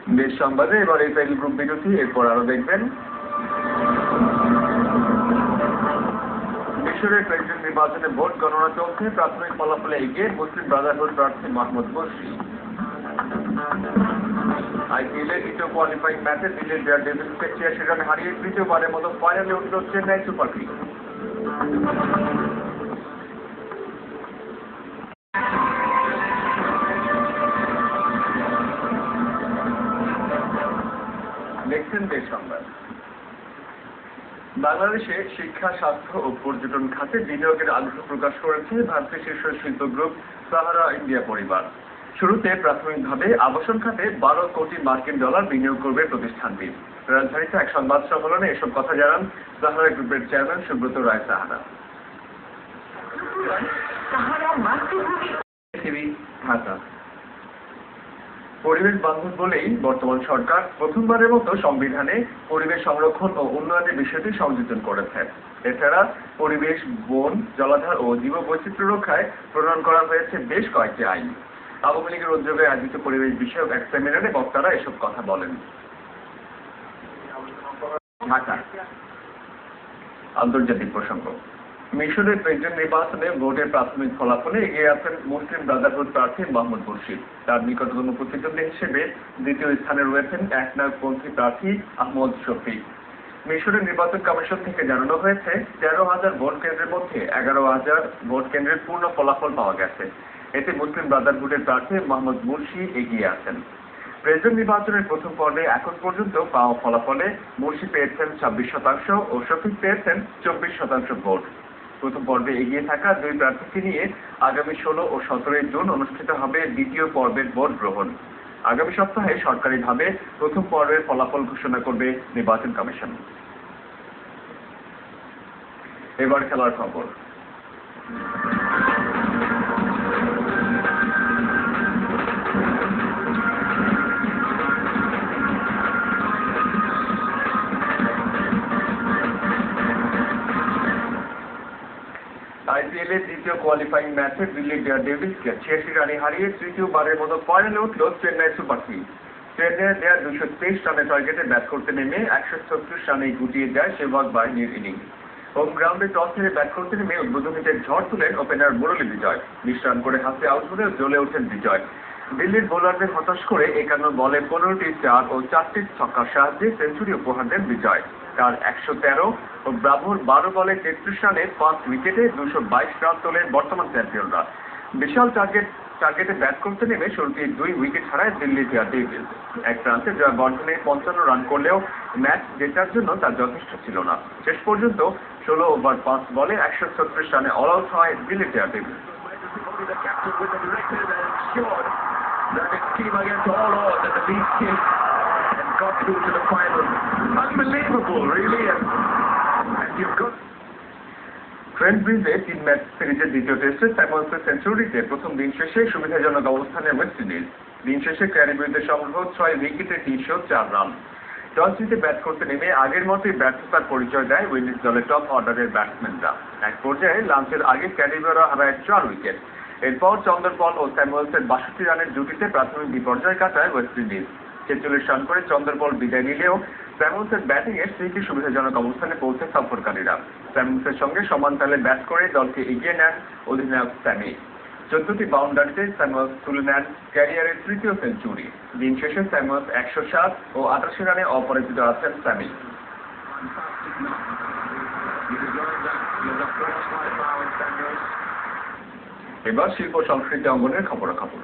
দেশ সংবাদে এবার এই টাইটেল গ্রুপ ভিডিওটি, এরপর আরো দেখবেন। মিশরের প্রেসিডেন্ট নির্বাচনে ভোট গণনা চলছে, প্রাথমিক ফলাফলে এগিয়ে মুসলিম ব্রাদারহুড প্রার্থী মাহমুদ মুরসি। আইপিএলের দ্বিতীয় কোয়ালিফাইং ম্যাচে দিল্লির ডেয়ারডেভিলসকে ৮৬ রানে হারিয়ে তৃতীয়বারের মতো ফাইনালে উঠল চেন্নাই সুপার কিংস। দেখছেন দেশ সংবাদ। বাংলাদেশে শিক্ষা, স্বাস্থ্য ও পর্যটন খাতে বিনিয়োগের আগ্রহ প্রকাশ করেছে ভারতের শীর্ষ শিল্প গ্রুপ সাহারা ইন্ডিয়া পরিবার। শুরুতে প্রাথমিকভাবে আবাসন খাতে ১২ কোটি মার্কিন ডলার বিনিয়োগ করবে প্রতিষ্ঠানটি। রাজধানীতে এক সংবাদ সম্মেলনে এসব কথা জানান সাহারা গ্রুপের চেয়ারম্যান সুব্রত রায় সাহারা। পরিবেশ বান্ধব বলেই বর্তমান সরকার প্রথমবারের মতো সংবিধানে পরিবেশ সংরক্ষণ ও উন্নয়নের বিষয়টি সংযোজন করেছে। এছাড়া পরিবেশ, বন, জলাধার ও জীববৈচিত্র্য রক্ষায় প্রণয়ন করা হয়েছে বেশ কয়েকটি আইন। আওয়ামী লীগের উদ্যোগে আয়োজিত পরিবেশ বিষয়ক এক সেমিনারে বক্তারা এসব কথা বলেন। ঢাকা। আন্তর্জাতিক প্রসঙ্গ। মিশরের প্রেসিডেন্ট নির্বাচনে ভোটের প্রাথমিক ফলাফলে এগিয়ে আছেন মুসলিম ব্রাদারহুড প্রার্থী মাহমুদ মুরসি। তার নিকটতম প্রতিদ্বন্দ্বী হিসেবে দ্বিতীয় স্থানে রয়েছেন একনায়কপন্থী প্রার্থী আহমদ শফিক। মিশরের নির্বাচন কমিশন থেকে জানানো হয়েছে ১৩,০০০ ভোট কেন্দ্রের মধ্যে ১১,০০০ ভোট কেন্দ্রের পূর্ণ ফলাফল পাওয়া গেছে। এতে মুসলিম ব্রাদারহুডের প্রার্থী মাহমুদ মুরসি এগিয়ে আছেন। প্রেসিডেন্ট নির্বাচনের প্রথম পর্বে এখন পর্যন্ত পাওয়া ফলাফলে মুরসি পেয়েছেন ২৬% ও শফিক পেয়েছেন ২৪% ভোট। প্রথম পর্বে এগিয়ে থাকা দুই প্রার্থীকে নিয়ে আগামী ১৬ ও ১৭ জুন অনুষ্ঠিত হবে দ্বিতীয় পর্বের ভোট গ্রহণ। আগামী সপ্তাহে সরকারিভাবে প্রথম পর্বের ফলাফল ঘোষণা করবে নির্বাচন কমিশন। এবার খেলার খবর। আইপিএলের দ্বিতীয় কোয়ালিফাইং ম্যাচে দিল্লির ডেয়ারডেভিলসকে ৮৬ রানে হারিয়ে তৃতীয়বারের মতো ফাইনালে উঠল চেন্নাই সুপার কিংস। চেন্নাইয়ের দেয়া ২২৩ রানের টার্গেটে ব্যাট করতে নেমে ১৩৬ রানেই গুটিয়ে যায় সেহবাগ বাহিনীর ইনিংস। হোম গ্রাউন্ডে টস হেরে ব্যাট করতে নেমে উদ্বোধনীতে ঝড় তুলেন ওপেনার মুরলী বিজয়। ২০ রান করে হাতে আউট হলেও জ্বলে ওঠেন বিজয়। দিল্লির বোলারদের হতাশ করে ৫১ বলে ১৫টি চার ও ৪টি ছক্কার সাহায্যে সেঞ্চুরি উপহার দেন বিজয়। তার ১১৩ ও ব্রাভোর ১২ বলে ৩৩ রানে ৫ উইকেটে ২২২ রান তোলেন বর্তমান চ্যাম্পিয়নরা। বিশাল টার্গেটে ব্যাট করতে নেমে শুরুতে ২ উইকেট হারায় দিল্লি ডেয়ারডেভিলস। এক প্রান্তে জয়াবর্ধনে ৫৫ রান করলেও ম্যাচ জেতার জন্য তা যথেষ্ট ছিল না। শেষ পর্যন্ত ১৬ ওভার ৫ বলে ১৩৬ রানে অল আউট হয় Delhi daredevils. Got through to the final. Unbelievable, really. And you've got Trent ব্রিজে ৩ ম্যাচ সিরিজের দ্বিতীয় টেস্টে স্যামুয়েলসের সেঞ্চুরিতে প্রথম দিন শেষে সুবিধাজনক অবস্থানে ওয়েস্ট ইন্ডিজ। দিন শেষে ক্যারির বিরুদ্ধে সংগ্রহ ৬ উইকেটে ৩০৪ রান। টস জিতে ব্যাট করতে নেমে আগের মতোই ব্যর্থতার পরিচয় দেয় উইন্ডিজ দলের টপ অর্ডারের ব্যাটসম্যানরা। এক পর্যায়ে লাঞ্চের আগে ক্যারিবীয়রা হারায় ৪ উইকেট। এরপর চন্দরপল ও স্যামুয়েলসের ৬২ রানের জুটিতে প্রাথমিক বিপর্যয় কাটায় ওয়েস্ট ইন্ডিজ। ৪৬ রান করে চন্দরপল বিদায় নিলেও স্যামুয়েলসের ব্যাটিংয়ে ঠিকই সুবিধাজনক অবস্থানে পৌঁছে সফরকারীরা। স্যামুয়েলসের সঙ্গে সমান তালে ব্যাট করে দলকে এগিয়ে নেন অধিনায়ক স্যামি। ১৪টি বাউন্ডারিতে স্যামুয়েলস তুলে নেন ক্যারিয়ারের তৃতীয় সেঞ্চুরি। দিন শেষে স্যামুয়েলস ১০৭ ও ৮৮ রানে অপরাজিত আছেন স্যামি। এবার শিল্প সংস্কৃতি অঙ্গনের খবরাখবর।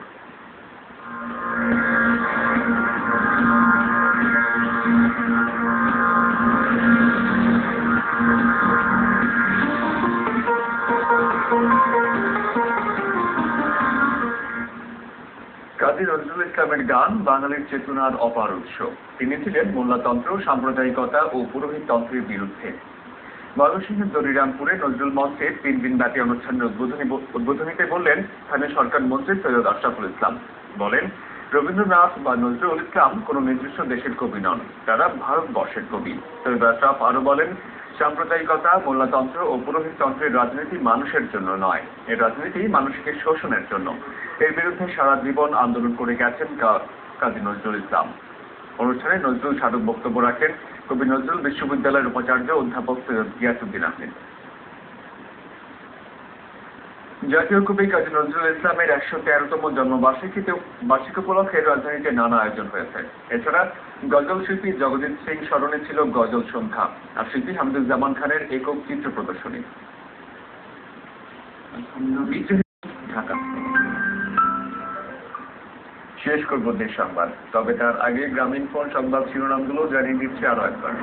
কাজী নজরুল ইসলামের গান বাঙালির চেতনার অপার উৎস। তিনি ছিলেন মোল্লাতন্ত্র, সাম্প্রদায়িকতা ও পুরোহিততন্ত্রের বিরুদ্ধে। ময়মনসিংহের দরিরামপুরে নজরুল মঞ্চে ৩ দিনব্যাপী অনুষ্ঠানের উদ্বোধনীতে বললেন স্থানীয় সরকার মন্ত্রী সৈয়দ আশরাফুল ইসলাম। বলেন, রবীন্দ্রনাথ বা নজরুল ইসলাম কোন নির্দিষ্ট দেশের কবি নন, তারা ভারতবর্ষের কবি। সৈয়দ আশরাফ আরো বলেন, সাম্প্রদায়িকতা, মোল্লাতন্ত্র ও পুরোহিততন্ত্রের রাজনীতি মানুষের জন্য নয়, এর রাজনীতি মানুষকে শোষণের জন্য। এর বিরুদ্ধে সারা জীবন আন্দোলন করে গেছেন কাজী নজরুল ইসলাম। অনুষ্ঠানে নজরুল স্মারক বক্তব্য রাখেন কবি নজরুল বিশ্ববিদ্যালয়ের উপাচার্য অধ্যাপক সৈয়দ গিয়াসউদ্দিন আহমেদ। জাতীয় কবি কাজী নজরুল ইসলামের ১১৩তম বার্ষিকী উপলক্ষে রাজধানীতে নানা আয়োজন হয়েছে। এছাড়া গজল শিল্পী জগজিৎ সিং স্মরণে ছিল গজল সন্ধ্যা আর শিল্পী হামিদুজ্জামান খানের একক চিত্র প্রদর্শনী। ঢাকা শেষ করব দেশ সংবাদ, তবে তার আগে গ্রামীণফোন সংবাদ শিরোনামগুলো জানিয়ে দিচ্ছে আরো একবার।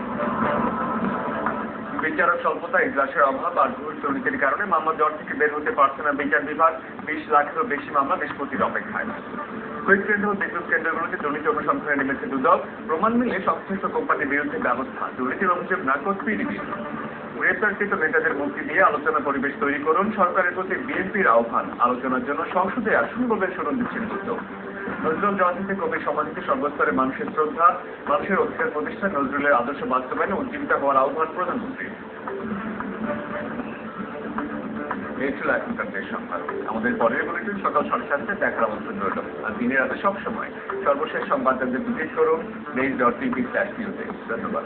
বিচারক স্বল্পতা, ইজলাসের অভাব আর ঘুষ দুর্নীতির কারণে মামলা জট থেকে বের হতে পারছে না বিচার বিভাগ। ২০ লাখেরও বেশি মামলা নিষ্পত্তির অপেক্ষায়। কুইক কেন্দ্র ও বিদ্যুৎ কেন্দ্রগুলোতে দুর্নীতি অনুসন্ধানে নেমেছে দুদক। প্রমাণ মিললে সংশ্লিষ্ট কোম্পানির বিরুদ্ধে ব্যবস্থা। দুর্নীতির অভিযোগ নাকচ পিডিবি। গ্রেপ্তারকৃত নেতাদের মুক্তি দিয়ে আলোচনা পরিবেশ তৈরি করুন। সরকারের প্রতি বিএনপির আহ্বান। আলোচনার জন্য সংসদে আসুন বলে শুরু দিচ্ছেন দুদক। নজরুল জয়ন্তীতে কবি সমাধিতে সর্বস্তরে মানুষের শ্রদ্ধা, মানুষের অধিকার প্রতিষ্ঠা, নজরুলের আদর্শ বাস্তবায়নে উজ্জীবিত হওয়ার আহ্বান প্রধানমন্ত্রী। এই ছিল এখনকার দেশ সংবাদ। আমাদের পরের বুলেটিন সকাল 7:30টায় দেখার আমন্ত্রণ রইল। আর দিনের রাতে সবসময় সর্বশেষ সংবাদ জানতে ভিজিট করুন news.tv/news। ধন্যবাদ।